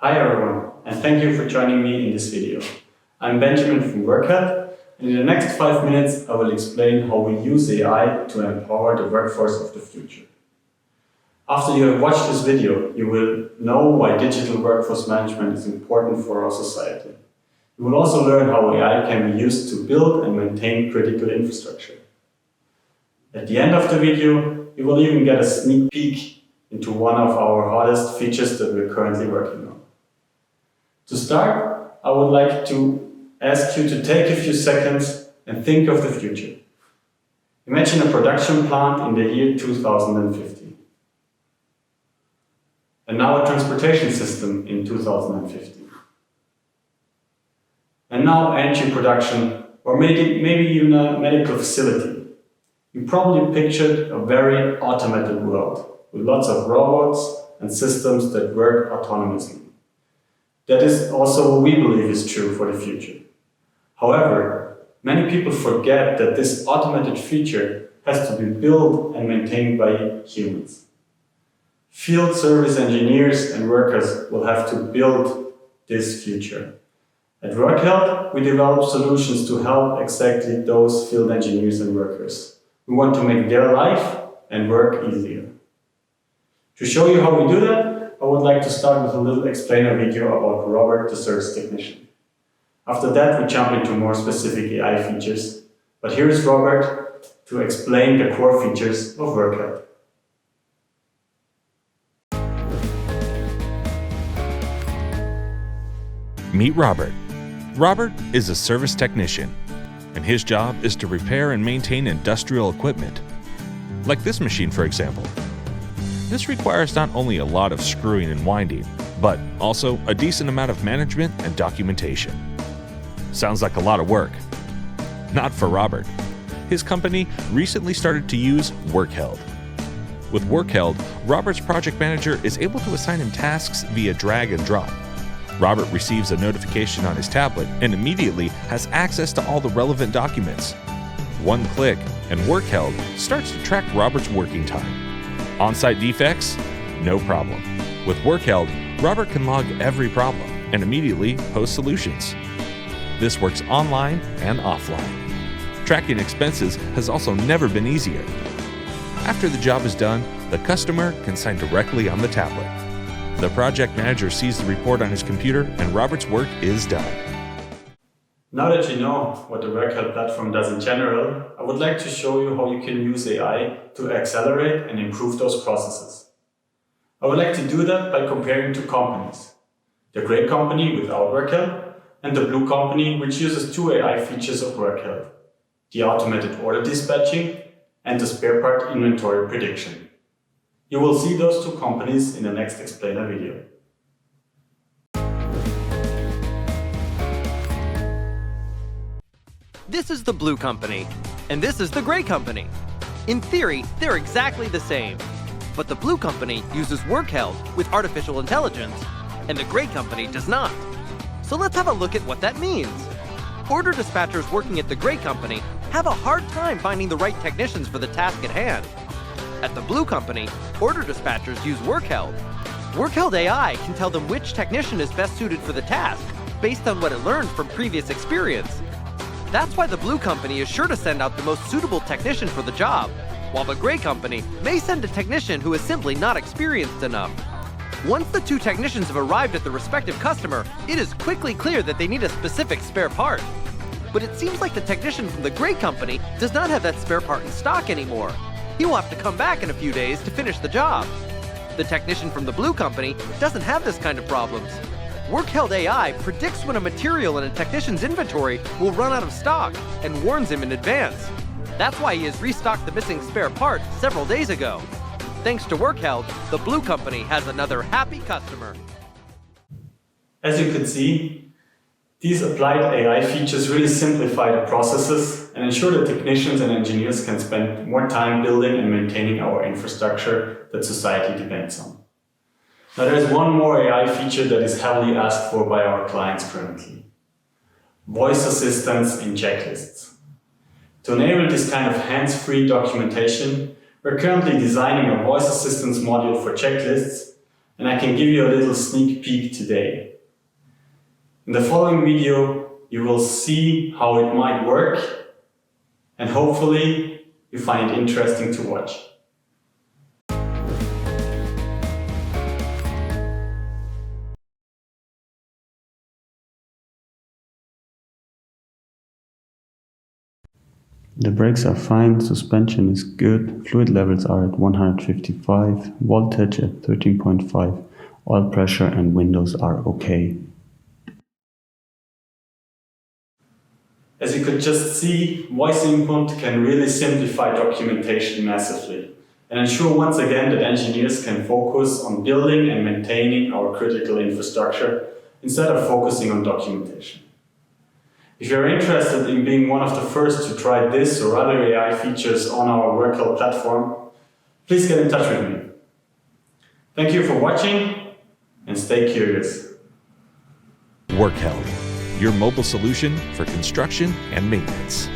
Hi everyone, and thank you for joining me in this video. I'm Benjamin from WorkHeld, and in the next 5 minutes I will explain how we use AI to empower the workforce of the future. After you have watched this video, you will know why digital workforce management is important for our society. You will also learn how AI can be used to build and maintain critical infrastructure. At the end of the video, you will even get a sneak peek into one of our hottest features that we're currently working on. To start, I would like to ask you to take a few seconds and think of the future. Imagine a production plant in the year 2050. And now a transportation system in 2050. And now energy production, or maybe even a medical facility. You probably pictured a very automated world, with lots of robots and systems that work autonomously. That is also what we believe is true for the future. However, many people forget that this automated future has to be built and maintained by humans. Field service engineers and workers will have to build this future. At WorkHeld, we develop solutions to help exactly those field engineers and workers. We want to make their life and work easier. To show you how we do that, I would like to start with a little explainer video about Robert, the service technician. After that, we jump into more specific AI features. But here is Robert to explain the core features of WorkHeld. Meet Robert. Robert is a service technician, and his job is to repair and maintain industrial equipment. Like this machine, for example. This requires not only a lot of screwing and winding, but also a decent amount of management and documentation. Sounds like a lot of work. Not for Robert. His company recently started to use WorkHeld. With WorkHeld, Robert's project manager is able to assign him tasks via drag and drop. Robert receives a notification on his tablet and immediately has access to all the relevant documents. One click, and WorkHeld starts to track Robert's working time. On-site defects? No problem. With WorkHeld, Robert can log every problem and immediately post solutions. This works online and offline. Tracking expenses has also never been easier. After the job is done, the customer can sign directly on the tablet. The project manager sees the report on his computer and Robert's work is done. Now that you know what the WorkHeld platform does in general, I would like to show you how you can use AI to accelerate and improve those processes. I would like to do that by comparing two companies. The gray company without WorkHeld and the blue company which uses two AI features of WorkHeld: the automated order dispatching and the spare part inventory prediction. You will see those two companies in the next explainer video. This is the blue company, and this is the gray company. In theory, they're exactly the same. But the blue company uses WorkHeld with artificial intelligence, and the gray company does not. So let's have a look at what that means. Order dispatchers working at the gray company have a hard time finding the right technicians for the task at hand. At the blue company, order dispatchers use WorkHeld. WorkHeld AI can tell them which technician is best suited for the task, based on what it learned from previous experience. That's why the blue company is sure to send out the most suitable technician for the job, while the gray company may send a technician who is simply not experienced enough. Once the two technicians have arrived at the respective customer, it is quickly clear that they need a specific spare part. But it seems like the technician from the gray company does not have that spare part in stock anymore. He will have to come back in a few days to finish the job. The technician from the blue company doesn't have this kind of problems. WorkHeld AI predicts when a material in a technician's inventory will run out of stock and warns him in advance. That's why he has restocked the missing spare part several days ago. Thanks to WorkHeld, the blue company has another happy customer. As you can see, these applied AI features really simplify the processes and ensure that technicians and engineers can spend more time building and maintaining our infrastructure that society depends on. Now there's one more AI feature that is heavily asked for by our clients currently: voice assistance in checklists. To enable this kind of hands-free documentation, we're currently designing a voice assistance module for checklists and I can give you a little sneak peek today. In the following video, you will see how it might work, and hopefully you find it interesting to watch. The brakes are fine, suspension is good, fluid levels are at 155, voltage at 13.5, oil pressure and windows are okay. As you could just see, voice input can really simplify documentation massively and ensure once again that engineers can focus on building and maintaining our critical infrastructure instead of focusing on documentation. If you're interested in being one of the first to try this or other AI features on our WorkHeld platform, please get in touch with me. Thank you for watching and stay curious. WorkHeld, your mobile solution for construction and maintenance.